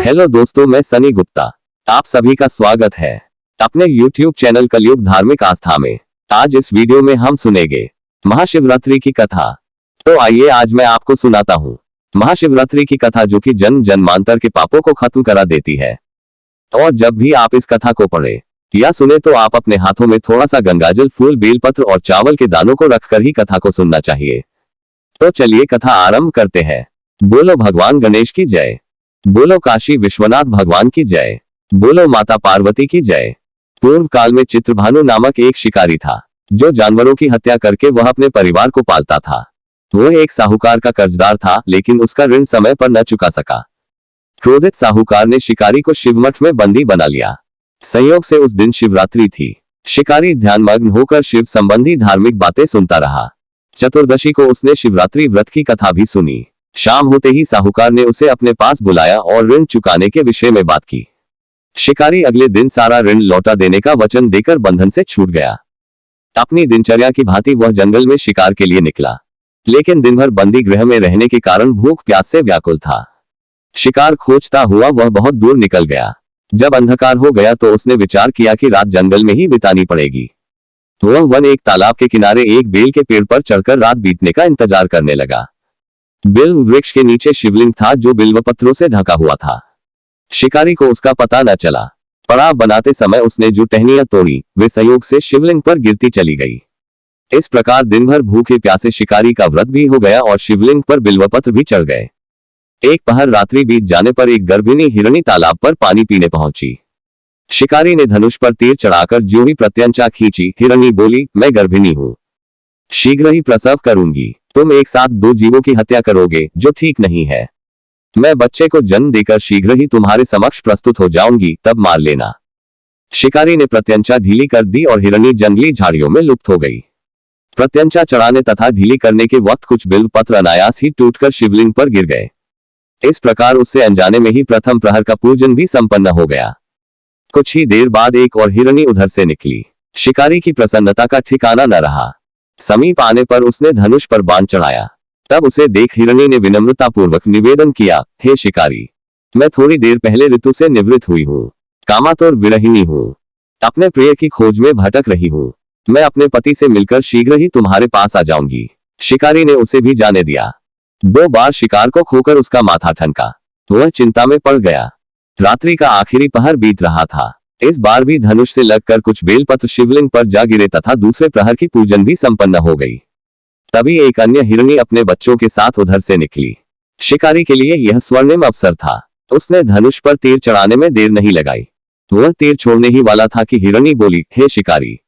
Hello दोस्तों, मैं सनी गुप्ता। आप सभी का स्वागत है अपने YouTube चैनल कलयुग धार्मिक आस्था में। आज इस वीडियो में हम सुनेंगे महाशिवरात्रि की कथा। तो आइए आज मैं आपको सुनाता हूँ महाशिवरात्रि की कथा, जो कि जन्म जन्मांतर के पापों को खत्म करा देती है। और जब भी आप इस कथा को पढ़े या सुने तो आप अपने हाथों में थोड़ा सा गंगाजल, फूल, बेलपत्र और चावल के दानों को रखकर ही कथा को सुनना चाहिए। तो चलिए कथा आरंभ करते हैं। बोलो भगवान गणेश की जय, बोलो काशी विश्वनाथ भगवान की जय, बोलो माता पार्वती की जय। पूर्व काल में चित्रभानु नामक एक शिकारी था, जो जानवरों की हत्या करके वह अपने परिवार को पालता था। वह एक साहूकार का कर्जदार था, लेकिन उसका ऋण समय पर न चुका सका। क्रोधित साहूकार ने शिकारी को शिवमठ में बंदी बना लिया। संयोग से उस दिन शिवरात्रि थी। शिकारी ध्यानमग्न होकर शिव संबंधी धार्मिक बातें सुनता रहा। चतुर्दशी को उसने शिवरात्रि व्रत की कथा भी सुनी। शाम होते ही साहूकार ने उसे अपने पास बुलाया और ऋण चुकाने के विषय में बात की। शिकारी अगले दिन सारा ऋण लौटा देने का वचन देकर बंधन से छूट गया। अपनी दिनचर्या की भांति वह जंगल में शिकार के लिए निकला, लेकिन दिन भर बंदी गृह में रहने के कारण भूख प्यास से व्याकुल था। शिकार खोजता हुआ वह बहुत दूर निकल गया। जब अंधकार हो गया तो उसने विचार किया कि रात जंगल में ही बितानी पड़ेगी। वह वन एक तालाब के किनारे एक बेल के पेड़ पर चढ़कर रात बीतने का इंतजार करने लगा। बिल्व वृक्ष के नीचे शिवलिंग था, जो बिल्व पत्रों से ढका हुआ था। शिकारी को उसका पता न चला। पड़ाव बनाते समय उसने जो टहनियां तोड़ी वे संयोग से शिवलिंग पर गिरती चली गई। इस प्रकार दिन भर भूखे प्यासे शिकारी का व्रत भी हो गया और शिवलिंग पर बिल्वपत्र भी चढ़ गए। एक पहर रात्रि बीत जाने पर एक गर्भिणी हिरणी तालाब पर पानी पीने पहुंची। शिकारी ने धनुष पर तीर चढ़ाकर ज्यों ही प्रत्यंचा खींची, हिरणी बोली, मैं गर्भिणी हूं, शीघ्र ही प्रसव करूंगी। तुम एक साथ दो जीवों की हत्या करोगे, जो ठीक नहीं है। मैं बच्चे को जन्म देकर शीघ्र ही तुम्हारे समक्ष प्रस्तुत हो जाऊंगी, तब मार लेना। शिकारी ने प्रत्यंचा ढीली कर दी और हिरणी जंगली झाड़ियों में लुप्त हो गई। प्रत्यंचा चढ़ाने तथा ढीली करने के वक्त कुछ बिल्व पत्र अनायास ही टूटकर शिवलिंग पर गिर गए। इस प्रकार उससे अनजाने में ही प्रथम प्रहर का पूजन भी संपन्न हो गया। कुछ ही देर बाद एक और हिरणी उधर से निकली। शिकारी की प्रसन्नता का ठिकाना न रहा। समीप आने पर उसने धनुष पर बाण चढ़ाया। तब उसे देख हिरणी ने विनम्रता पूर्वक निवेदन किया, हे शिकारी, मैं थोड़ी देर पहले ऋतु से निवृत्त हुई हूँ, कामातुर विरहिणी हूँ, अपने प्रिय की खोज में भटक रही हूँ। मैं अपने पति से मिलकर शीघ्र ही तुम्हारे पास आ जाऊंगी। शिकारी ने उसे भी जाने दिया। 2 बार शिकार को खोकर उसका माथा ठनका। वह चिंता में पड़ गया। रात्रि का आखिरी पहर बीत रहा था। इस बार भी धनुष से लगकर कुछ बेलपत्र शिवलिंग पर जा गिरे तथा दूसरे प्रहर की पूजन भी संपन्न हो गई। तभी एक अन्य हिरणी अपने बच्चों के साथ उधर से निकली। शिकारी के लिए यह स्वर्णिम अवसर था। उसने धनुष पर तीर चढ़ाने में देर नहीं लगाई। वह तीर छोड़ने ही वाला था कि हिरणी बोली, हे शिकारी,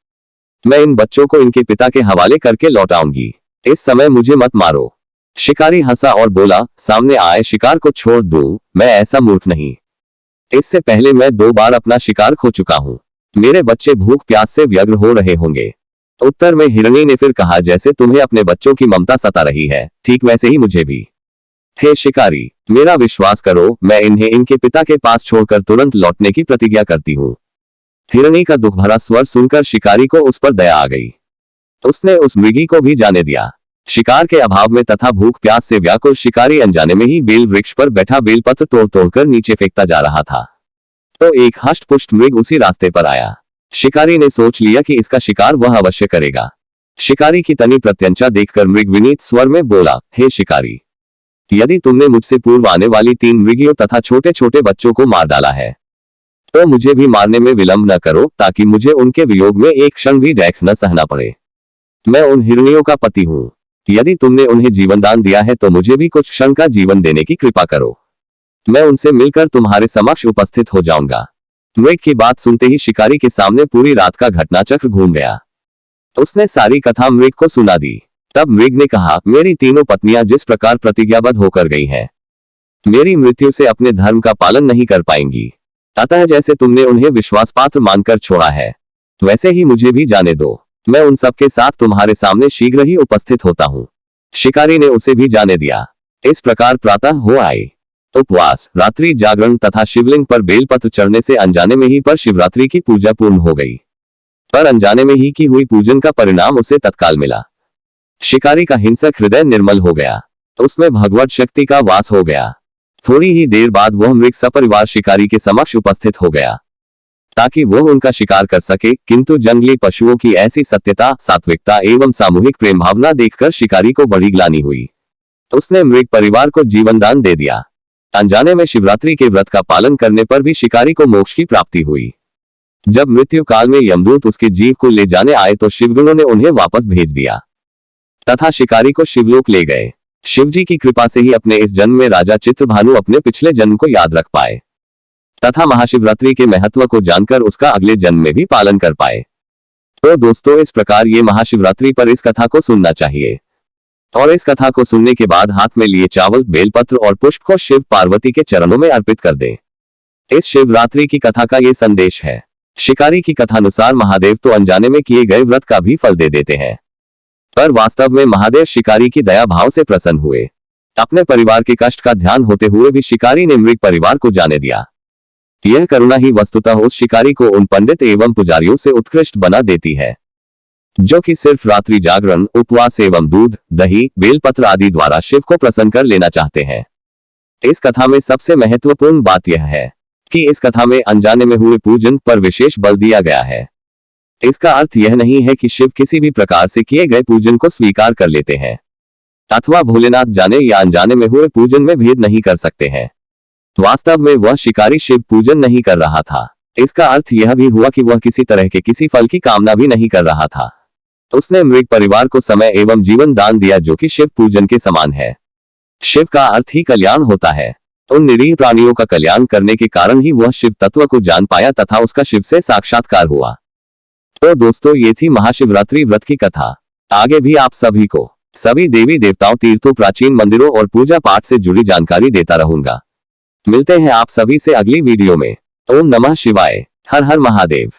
मैं इन बच्चों को इनके पिता के हवाले करके लौटाऊंगी, इस समय मुझे मत मारो। शिकारी हंसा और बोला, सामने आए शिकार को छोड़ दूं, मैं ऐसा मूर्ख नहीं। इससे पहले मैं 2 बार अपना शिकार खो चुका हूँ। मेरे बच्चे भूख प्यास से व्यग्र हो रहे होंगे। उत्तर में हिरणी ने फिर कहा, जैसे तुम्हें अपने बच्चों की ममता सता रही है, ठीक वैसे ही मुझे भी। हे शिकारी, मेरा विश्वास करो, मैं इन्हें इनके पिता के पास छोड़कर तुरंत लौटने की प्रतिज्ञा करती हूँ। हिरणी का दुख भरा स्वर सुनकर शिकारी को उस पर दया आ गई। उसने उस मृगी को भी जाने दिया। शिकार के अभाव में तथा भूख प्यास से व्याकुल शिकारी अनजाने में ही बेल वृक्ष पर बैठा बेलपत्र तोड़ तोड़कर नीचे फेंकता जा रहा था। तो एक हष्ट पुष्ट मृग उसी रास्ते पर आया। शिकारी ने सोच लिया कि इसका शिकार वह अवश्य करेगा। शिकारी की तनी प्रत्यंचा देखकर मृग विनीत स्वर में बोला, हे शिकारी, यदि तुमने मुझसे पूर्व आने वाली 3 मृगियों तथा छोटे छोटे बच्चों को मार डाला है, तो मुझे भी मारने में विलंब न करो, ताकि मुझे उनके वियोग में एक क्षण भी रैख न सहना पड़े। मैं उन हिरनियों का पति हूँ। यदि तुमने उन्हें जीवन दान दिया है तो मुझे भी कुछ क्षण का जीवन देने की कृपा करो। मैं उनसे मिलकर तुम्हारे समक्ष उपस्थित हो जाऊंगा। मृग की बात सुनते ही शिकारी के सामने पूरी रात का घटनाचक्र घूम गया। उसने सारी कथा मृग को सुना दी। तब मृग ने कहा, मेरी तीनों पत्नियां जिस प्रकार प्रतिज्ञाबद्ध होकर गई हैं, मेरी मृत्यु से अपने धर्म का पालन नहीं कर पाएंगी। अतः जैसे तुमने उन्हें विश्वास पात्र मानकर छोड़ा है, वैसे ही मुझे भी जाने दो। मैं उन सबके साथ तुम्हारे सामने शीघ्र ही उपस्थित होता हूँ। शिकारी ने उसे भी जाने दिया। इस प्रकार प्रातः हो आए। उपवास, रात्रि जागरण तथा शिवलिंग पर बेलपत्र चढ़ने से अनजाने में ही पर शिवरात्रि की पूजा पूर्ण हो गई। पर अनजाने में ही की हुई पूजन का परिणाम उसे तत्काल मिला। शिकारी का हिंसक हृदय निर्मल हो गया। उसमें भगवत शक्ति का वास हो गया। थोड़ी ही देर बाद वह मृग सपरिवार शिकारी के समक्ष उपस्थित हो गया ताकि वह उनका शिकार कर सके, किंतु जंगली पशुओं की ऐसी सत्यता, सात्विकता एवं सामूहिक प्रेम भावना देखकर शिकारी को बड़ी ग्लानि हुई। उसने मृग परिवार को जीवनदान दे दिया। अनजाने में शिवरात्रि के व्रत का पालन करने पर भी शिकारी को मोक्ष की प्राप्ति हुई। जब मृत्यु काल में यमदूत उसके जीव को ले जाने आए तो शिवगुरु ने उन्हें वापस भेज दिया तथा शिकारी को शिवलोक ले गए। शिवजी की कृपा से ही अपने इस जन्म में राजा चित्रभानु अपने पिछले जन्म को याद रख पाए तथा महाशिवरात्रि के महत्व को जानकर उसका अगले जन्म में भी पालन कर पाए। तो दोस्तों, इस प्रकार ये महाशिवरात्रि पर इस कथा को सुनना चाहिए और इस कथा को सुनने के बाद हाथ में लिए चावल, बेलपत्र और पुष्प को शिव पार्वती के चरणों में अर्पित कर दें। इस शिवरात्रि की कथा का ये संदेश है। शिकारी की कथानुसार महादेव तो अनजाने में किए गए व्रत का भी फल दे देते हैं, पर वास्तव में महादेव शिकारी की दया भाव से प्रसन्न हुए। अपने परिवार के कष्ट का ध्यान होते हुए भी शिकारी ने मृग परिवार को जाने दिया। यह करुणा ही वस्तुतः उस शिकारी को उन पंडित एवं पुजारियों से उत्कृष्ट बना देती है जो कि सिर्फ रात्रि जागरण, उपवास एवं दूध, दही, बेलपत्र आदि द्वारा शिव को प्रसन्न कर लेना चाहते हैं। इस कथा में सबसे महत्वपूर्ण बात यह है कि इस कथा में अनजाने में हुए पूजन पर विशेष बल दिया गया है। इसका अर्थ यह नहीं है कि शिव किसी भी प्रकार से किए गए पूजन को स्वीकार कर लेते हैं अथवा भोलेनाथ जाने या अनजाने में हुए पूजन में भेद नहीं कर सकते हैं। वास्तव में वह शिकारी शिव पूजन नहीं कर रहा था। इसका अर्थ यह भी हुआ कि वह किसी तरह के किसी फल की कामना भी नहीं कर रहा था। उसने मृग परिवार को समय एवं जीवन दान दिया जो कि शिव पूजन के समान है। शिव का अर्थ ही कल्याण होता है। उन निरीह प्राणियों का कल्याण करने के कारण ही वह शिव तत्व को जान पाया तथा उसका शिव से साक्षात्कार हुआ। तो दोस्तों, ये थी महाशिवरात्रि व्रत की कथा। आगे भी आप सभी को सभी देवी देवताओं, तीर्थों, प्राचीन मंदिरों और पूजा पाठ से जुड़ी जानकारी देता रहूंगा। मिलते हैं आप सभी से अगली वीडियो में। ओम नमः शिवाय। हर हर महादेव।